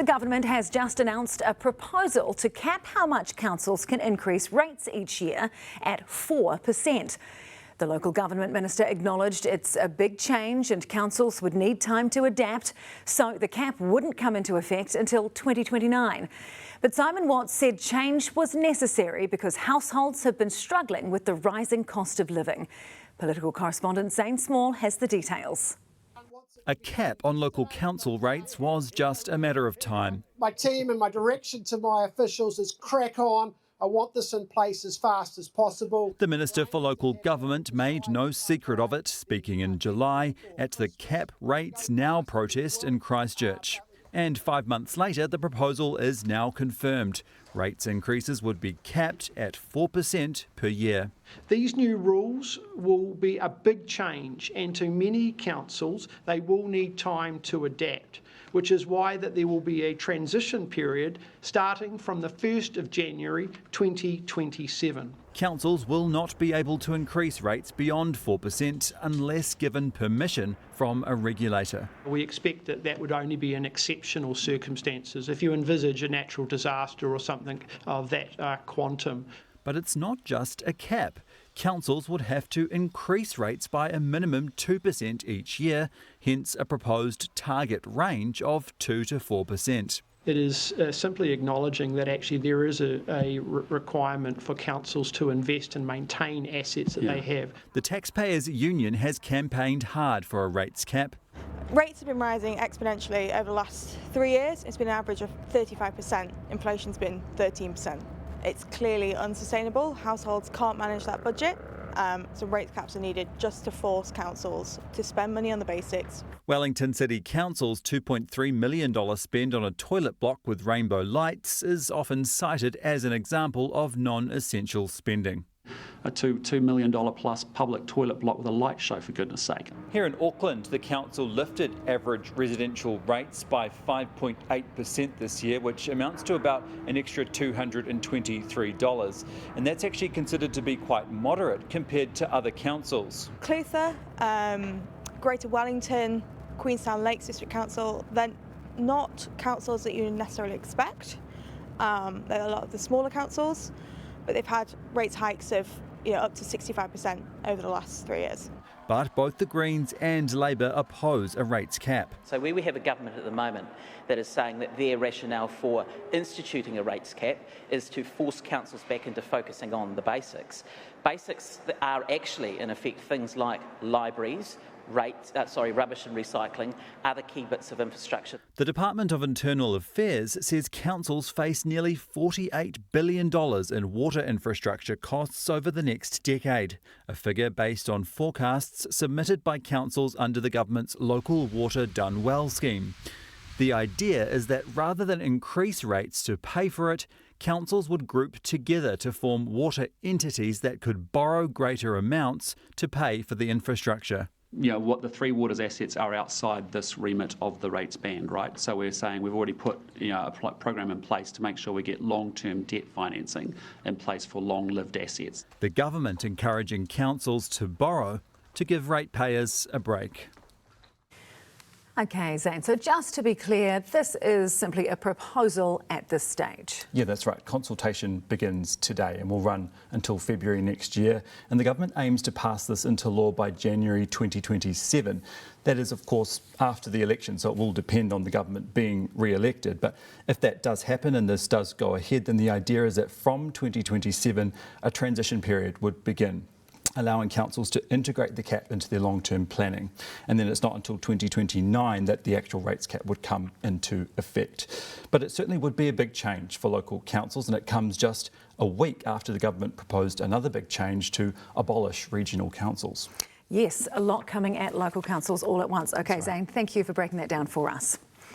The government has just announced a proposal to cap how much councils can increase rates each year at 4%. The local government minister acknowledged it's a big change and councils would need time to adapt, so the cap wouldn't come into effect until 2029. But Simon Watts said change was necessary because households have been struggling with the rising cost of living. Political correspondent Zane Small has the details. A cap on local council rates was just a matter of time. My team and my direction to my officials is crack on. I want this in place as fast as possible. The Minister for Local Government made no secret of it, speaking in July at the Cap Rates Now protest in Christchurch. And 5 months later, the proposal is now confirmed. Rates increases would be capped at 4% per year. These new rules will be a big change, and to many councils, they will need time to adapt, which is why that there will be a transition period starting from the 1st of January 2027. Councils will not be able to increase rates beyond 4% unless given permission from a regulator. We expect that that would only be in exceptional circumstances, if you envisage a natural disaster or something of that quantum. But it's not just a cap. Councils would have to increase rates by a minimum 2% each year, hence a proposed target range of 2 to 4%. It is simply acknowledging that actually there is a requirement for councils to invest and maintain assets that they have. The Taxpayers Union has campaigned hard for a rates cap. Rates have been rising exponentially over the last 3 years. It's been an average of 35%. Inflation's been 13%. It's clearly unsustainable. Households can't manage that budget. So rate caps are needed just to force councils to spend money on the basics. Wellington City Council's $2.3 million spend on a toilet block with rainbow lights is often cited as an example of non-essential spending. A $2 million plus public toilet block with a light show, for goodness sake. Here in Auckland, the council lifted average residential rates by 5.8% this year, which amounts to about an extra $223. And that's actually considered to be quite moderate compared to other councils. Clutha, Greater Wellington, Queenstown Lakes District Council, they're not councils that you necessarily expect. They're a lot of the smaller councils, but they've had rates hikes of up to 65% over the last 3 years. But both the Greens and Labour oppose a rates cap. So where we have a government at the moment that is saying that their rationale for instituting a rates cap is to force councils back into focusing on the basics. Basics that are actually, in effect, things like libraries, rubbish and recycling are the key bits of infrastructure. The Department of Internal Affairs says councils face nearly $48 billion in water infrastructure costs over the next decade, a figure based on forecasts submitted by councils under the government's Local Water Done Well scheme. The idea is that rather than increase rates to pay for it, councils would group together to form water entities that could borrow greater amounts to pay for the infrastructure. What the Three Waters assets are outside this remit of the rates band, right? So we're saying we've already put a program in place to make sure we get long-term debt financing in place for long-lived assets. The government encouraging councils to borrow to give ratepayers a break. OK, Zane, so just to be clear, this is simply a proposal at this stage. Yeah, that's right. Consultation begins today and will run until February next year. And the government aims to pass this into law by January 2027. That is, of course, after the election, so it will depend on the government being re-elected. But if that does happen and this does go ahead, then the idea is that from 2027, a transition period would begin, allowing councils to integrate the cap into their long-term planning. And then it's not until 2029 that the actual rates cap would come into effect. But it certainly would be a big change for local councils, and it comes just a week after the government proposed another big change to abolish regional councils. Yes, a lot coming at local councils all at once. OK, Zane, thank you for breaking that down for us.